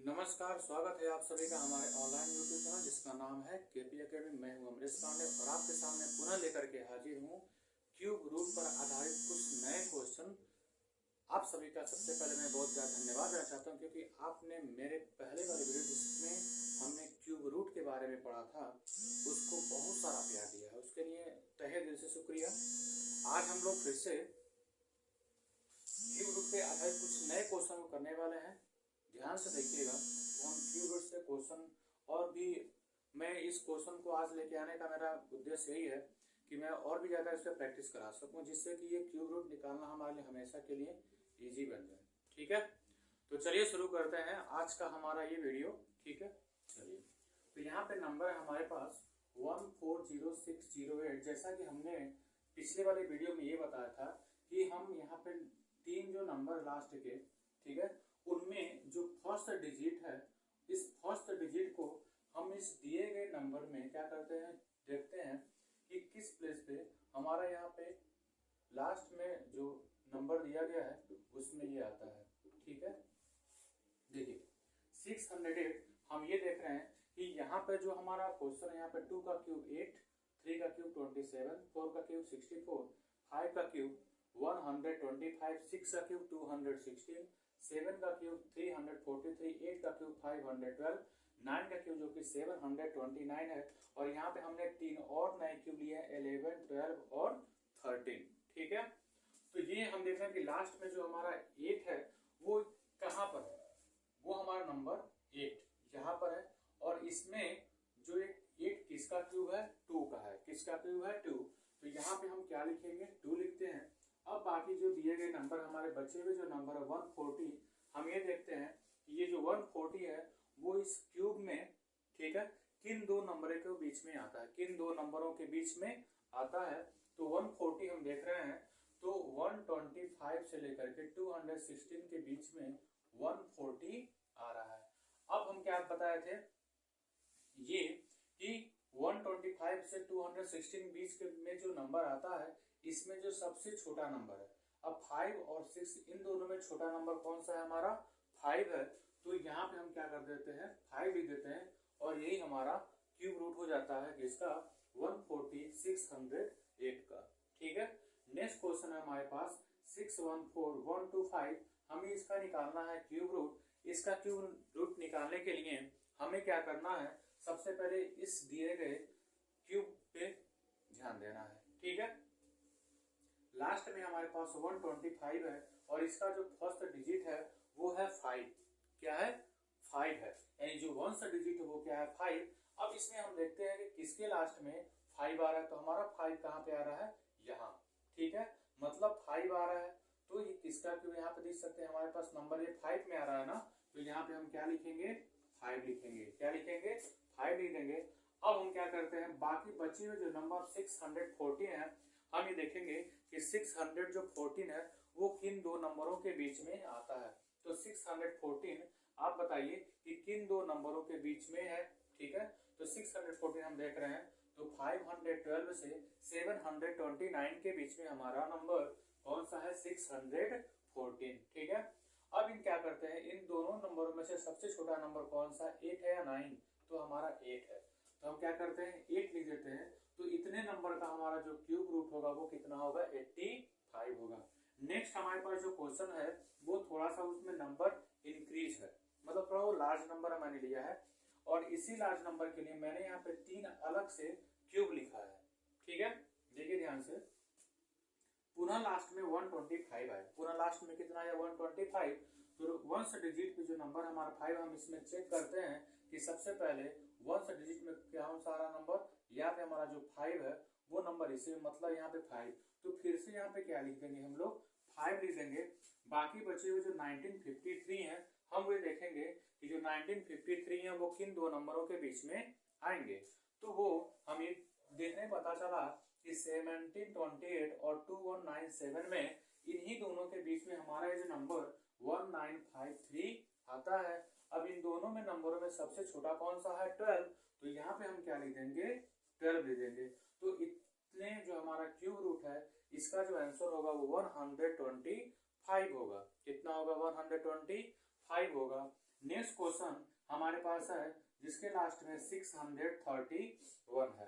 नमस्कार, स्वागत है आप सभी का हमारे ऑनलाइन यूट्यूब चैनल जिसका नाम है केपी एकेडमी। मैं हूं अमरीश पांडे और आपके सामने पुनः लेकर के हाजिर हूं क्यूब रूट पर आधारित कुछ नए क्वेश्चन। आप सभी का सबसे पहले मैं बहुत ज़्यादा धन्यवाद देना चाहता हूं क्योंकि आपने मेरे पहले वाले वीडियो जिसमें हमने क्यूब रूट के बारे में पढ़ा था उसको बहुत सारा प्यार दिया है, उसके लिए तहे दिल से शुक्रिया। आज हम लोग फिर से क्यूब रूट पे आधारित कुछ नए क्वेश्चन करने वाले हैं। ध्यान से देखिएगा कि हम क्यूब रूट से क्वेश्चन और भी, मैं इस क्वेश्चन को आज लेके आने का मेरा उद्देश्य यही है कि मैं और भी ज़्यादा इस पर प्रैक्टिस करा सकूं, जिससे कि ये क्यूब रूट निकालना हमारे लिए हमेशा के लिए इजी बन जाए। ठीक है, तो चलिए शुरू करते हैं आज का हमारा ये वीडियो। ठीक है, चलिए। तो यहाँ पे नंबर है हमारे पास 140608। जैसा कि हमने पिछले वाले वीडियो में ये बताया था कि हम यहाँ पे तीन जो नंबर लास्ट के, ठीक है, उनमें जो फर्स्ट डिजिट है, इस फर्स्ट डिजिट को हम इस दिए गए नंबर में क्या करते हैं, देखते हैं कि किस प्लेस पे हमारा यहाँ पे लास्ट में जो नंबर दिया गया है उसमें ये आता है। ठीक है, देखिए 608 हम ये देख रहे हैं कि यहाँ पे जो हमारा क्वेश्चन है, यहाँ पे 2 का क्यूब 8, 3 का क्यूब 27, 4 का क्यूब 64, 5 का क्यूब 125, 6 का क्यूब 216, 7 का क्यूब 343, 8 का क्यूब 512, 9 का क्यूब जो कि 729 है, और यहाँ पे हमने तीन और नए क्यूब लिए हैं 11, 12 और 13। ठीक है, तो ये हम देख रहे हैं कि लास्ट में जो हमारा 8 है वो कहाँ पर है, वो हमारा नंबर 8 यहाँ पर है, और इसमें जो एक 8 किसका क्यूब है, 2 का है। किसका क्यूब है, 2। तो यहाँ पे हम क्या लिखेंगे, 2 लिखते हैं। अब बाकी जो दिए गए नंबर, हमारे बचे हुए जो नंबर है 140, हम ये देखते हैं कि ये जो 140 है वो इस क्यूब में, ठीक है, किन दो नंबरों के बीच में आता है, किन दो नंबरों के बीच में आता है। तो 140 हम देख रहे हैं, तो 125 से लेकर के 216 के बीच में 140 आ रहा है। अब हम क्या बताए थे ये कि 125 से 216 बीच के में जो नंबर आता है, इसमें जो सबसे छोटा नंबर है, अब 5 और 6 इन दोनों में छोटा नंबर कौन सा है, हमारा 5 है। तो यहाँ पे हम क्या कर देते हैं, 5 लिख देते हैं, और यही हमारा क्यूब रूट हो जाता है किसका, 140,608 का। ठीक है, नेक्स्ट क्वेश्चन है हमारे पास 614125। हमें इसका निकालना है क्यूब रूट। इसका क्यूब रूट निकालने के लिए हमें क्या करना है, सबसे पहले इस दिए गए क्यूब पे ध्यान देना है। ठीक है, लास्ट में हमारे पास 125 है और इसका जो फर्स्ट डिजिट है वो है 5। क्या है, 5 है, यानी जो वंस डिजिट है वो क्या है, 5। अब इसमें हम देखते हैं कि किसके लास्ट में 5 आ रहा है, तो हमारा 5 कहाँ पे आ रहा है, यहाँ। ठीक है, मतलब 5 आ रहा है, तो ये किसका क्यों यहाँ पे देख सकते हैं, हमारे पास नंबर ये 5 में आ रहा है ना, तो यहाँ पे हम क्या लिखेंगे, 5 लिखेंगे। क्या लिखेंगे, 5 लिख देंगे। अब हम क्या करते हैं, बाकी बचे हुए जो नंबर 614 है, हम ये देखेंगे कि 600 जो 14 है वो किन दो नंबरों के बीच में आता है। तो 614 आप बताइए कि किन दो नंबरों के बीच में है। ठीक है, तो 614 हम देख रहे हैं, तो 512 से 729 के बीच में हमारा नंबर कौन सा है, 614। ठीक है, अब इन क्या करते हैं, इन दोनों नंबरों में से सबसे छोटा नंबर कौन सा, 8 है या 9, तो हमारा 8 है। तो हम क्या करते हैं, 8 लिख देते हैं। तो इतने नंबर का हमारा जो क्यूब रूट होगा वो कितना होगा, 85 होगा। नेक्स्ट हमारे पास जो क्वेश्चन है वो थोड़ा सा उसमें नंबर इंक्रीज है, मतलब थोड़ा वो लार्ज नंबर मैंने लिया है, और इसी लार्ज नंबर के लिए मैंने यहाँ पे 3 अलग से क्यूब लिखा है। ठीक है, देखिए ध्यान से, पुनः लास्ट में 125 है, पुनः लास्ट में कितना है, 125। तो वंस डिजिट पे जो नंबर हमारा 5, हम इसमें चेक करते हैं कि सबसे पहले वंस डिजिट में क्या सारा नंबर, यहाँ पे हमारा जो 5 है वो नंबर इसे, मतलब यहाँ पे 5, तो फिर से यहाँ पे क्या लिख देंगे, हम लोग 5 लिख देंगे। बाकी बचे हुए जो 1953 है, हम वो देखेंगे कि जो 1953 है वो किन दो नंबरों के बीच में आएंगे। तो वो हम ये देखने पता चला कि 1728 और 2197 में इन्हीं दोनों के बीच में हमारा ये जो नंबर 1953 आता है। अब इन दोनों में नंबरों में सबसे छोटा कौन सा है, 12, तो यहाँ पे हम क्या लिख देंगे, 12 लिख देंगे। तो इतने जो हमारा क्यूब रूट है इसका जो आंसर होगा वो 125 होगा। कितना होगा, 125 होगा। नेक्स्ट क्वेश्चन हमारे पास है जिसके लास्ट में 631 है।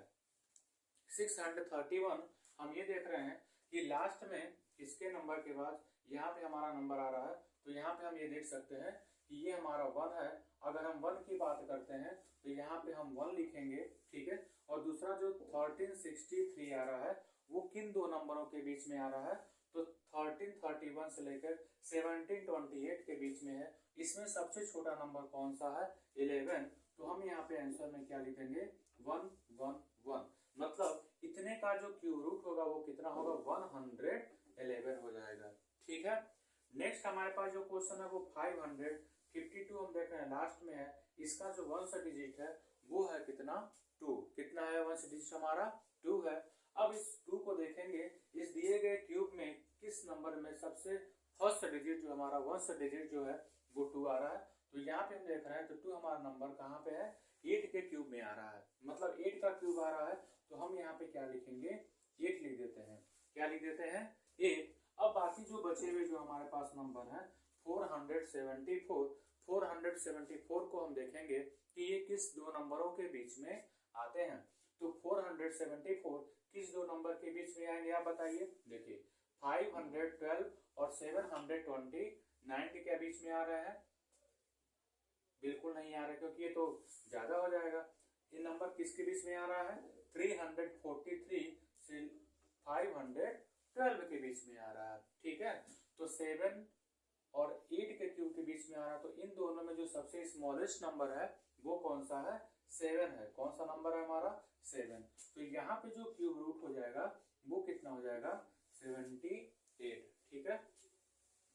631 हम ये देख रहे हैं कि लास्ट में इसके नंबर के बाद यहाँ पे हमारा नंबर आ रहा है, तो यहाँ पे हम ये देख सकते हैं कि ये हमारा 1 है। अगर हम 1 की बात करते हैं तो यहाँ पे हम 1 लिखेंगे, ठीक है। और दूसरा जो 1363 आ रहा है वो किन दो नंबरों के बीच में आ रहा है, तो 1331 से लेकर 1728 के बीच में है। इसमें सबसे छोटा नंबर कौन सा है, 11। तो हम यहाँ पे आंसर में क्या लिखेंगे, 111। मतलब इतने का जो क्यूब रूट होगा वो कितना होगा, 111 हो जाएगा, ठीक है। नेक्स्ट हमारे पास जो क्वेश्चन है वो 552 हम देख रहे हैं लास्ट में है। इसका जो वंश डिजिट है वो है कितना, 2। कितना है वंश डिजिट हमारा, 2 है। अब इस 2 को देखेंगे, इस दिए गए क्यूब में किस नंबर में सबसे फर्स्ट डिजिट जो हमारा वंश डिजिट जो है वो 2 आ रहा है। तो यहाँ पे हम देख रहे हैं तो 2 हमारा नंबर कहाँ पे है, 8 के क्यूब में आ रहा है। मतलब 8 का क्यूब आ रहा है, तो हम यहाँ पे क्या लिखेंगे, 8 लिख देते हैं। क्या लिख देते हैं, 8। अब बाकी जो बचे हुए जो हमारे पास नंबर है 474 को हम देखेंगे कि ये किस दो नंबरों के बीच में आते हैं। तो 474 किस दो नंबर के बीच में आएंगे, आप बताइए। देखिए 512 और 729 के क्या बीच में आ रहे हैं, बिल्कुल नहीं आ रहे, क्योंकि ये तो ज्यादा हो जाएगा। ये नंबर किसके बीच में आ रहा है, 343 से 512 के बीच में आ रहा है, ठीक है। तो 7 और 8 के क्यूब के बीच में आ रहा है। तो इन दोनों में जो सबसे स्मॉलेस्ट नंबर है वो कौन सा है, 7 है। कौन सा नंबर है हमारा, 7। तो यहाँ पे जो क्यूब रूट हो जाएगा वो कितना हो जाएगा, 78, ठीक है।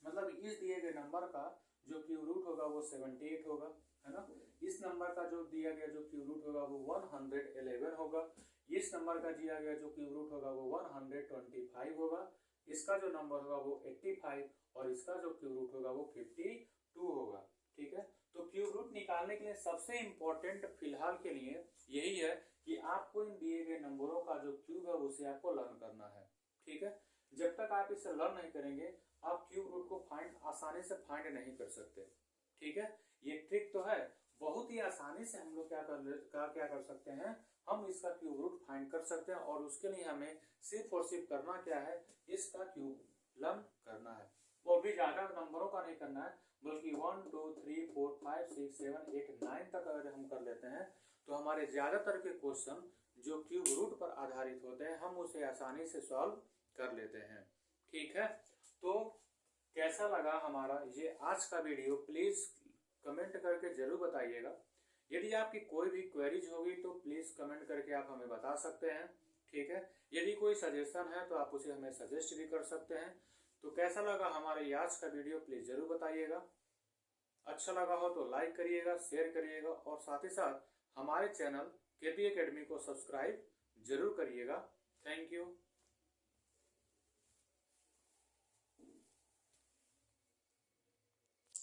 मतलब इस दिए गए नंबर का जो क्यूब रूट होगा वो 78 होगा, है ना। इस नंबर का जो दिया गया जो क्यूब रूट होगा वो 111 होगा। इस नंबर का दिया गया जो क्यूब रूट होगा वो 125 होगा। इसका जो नंबर होगा वो 85 और इसका जो क्यूब रूट होगा वो 52 होगा, ठीक है। तो क्यूब रूट निकालने के लिए सबसे इंपॉर्टेंट फिलहाल के लिए यही है कि आपको इन दिए गए नंबरों का जो क्यूब है उसे आपको लर्न करना है, ठीक है। जब तक आप इसे लर्न नहीं करेंगे आप क्यूब रूट को आसानी से फाइंड नहीं कर सकते, ठीक है। ये ट्रिक तो है, बहुत ही आसानी से हम लोग क्या कर सकते हैं, हम इसका क्यूब रूट फाइंड कर सकते हैं। और उसके लिए हमें सिर्फ और सिर्फ करना क्या है, इसका क्यूब लर्न करना है। वो भी ज्यादा नंबरों का नहीं करना है, बल्कि 1 2 3 4 5 6 7 8 9 तक अगर हम कर लेते हैं तो हमारे ज्यादातर के क्वेश्चन जो क्यूब रूट पर आधारित होते हैं हम उसे आसानी से सॉल्व कर लेते हैं, ठीक है। तो कैसा लगा हमारा ये आज का वीडियो, प्लीज कमेंट करके जरूर बताइएगा। यदि आपकी कोई भी क्वेरीज होगी तो प्लीज कमेंट करके आप हमें बता सकते हैं, ठीक है। यदि कोई सजेशन है तो आप उसे हमें सजेस्ट भी कर सकते हैं। तो कैसा लगा हमारे आज का वीडियो प्लीज जरूर बताइएगा। अच्छा लगा हो तो लाइक करिएगा, शेयर करिएगा और साथ ही साथ हमारे चैनल केपी एकेडमी को सब्सक्राइब जरूर करिएगा। Thank you.